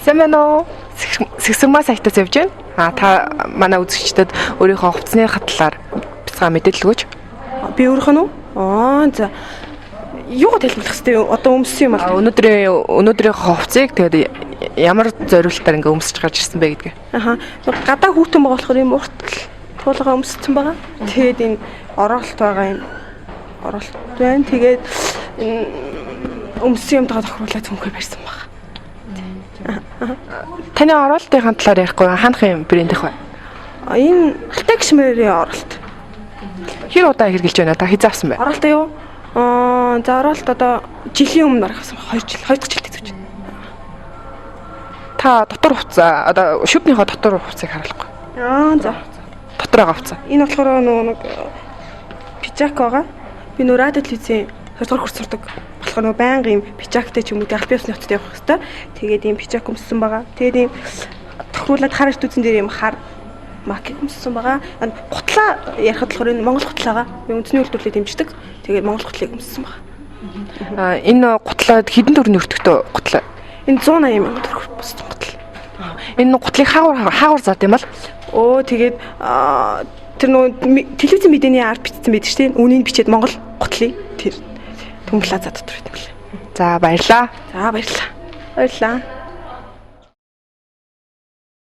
Сайн байна уу? Сэгсэмаа сайтаас явж байна. Та манай үзэгчдэд өөрийнхөө хувцсны хатлаар бяцхан мэдээлэл өгөөч. Би өөрөх нь үү? За. Юу тайлбарлах хэвтэй одоо өмссөн юм аа. Өнөөдрийн хувцсыг тэгээд ямар зориултаар ингээ өмсөж гарч ирсэн бэ гэдгээ. Гадаа хүүтэн байгаа болохоор юм уртл туулгаа өмссөн байгаа. Тэгээд энэ оролт байгаа юм. Оролт байна. Тэгээд өмссөн юмтайгаа тохируулаад цөмхөө барьсан байгаа. Таны оролтын талаар ярихгүй хаанхын брэндийнх вэ? Энэ Алтай гişмэрийн оролт. Хэр удаа хэрглэж байна? Та хязаа авсан бэ? Оролт юу? За оролт одоо жилийн өмнө авсан. 2 дахь жилд гэж. Та дотор хувцас одоо шүбнийхөө дотор хувцсыг харуулахгүй. За. Дотор байгаа хувцас. Энэ болохоор нэг пижак байгаа. Би нөө радио телевизийн 2 дугаар курс сурдаг. Тэгэхээр нөө байнгын пижактэй ч юм уу аль биесны хотод явах хэвээр. Тэгээд ийм пижак өмссөн байгаа. Тэгээд ийм тохируулаад хар иртүүцэн дээр ийм хар макет өмссөн байгаа. Гутлаа ярихад болохоор энэ Монгол гутлаагаа би үндэсний үйлдвэрлэлд дэмждэг. Тэгээд Монгол гутлыг өмссөн байгаа. Энэ гутлаад хэдэн төгрөгийн өртөгтэй гутлаа? Энэ 180 сая төгрөг боссон гутал. Энэ гутлыг хаагур заад юм бол? Тэгээд тэр нөө телевизэн мэдээний арт бичсэн байдаг шүү дээ. Үүнийг бичээд Монгол гутлыг тэр Түмплаза дотор байт юм лээ. За баярлаа. Баярлалаа.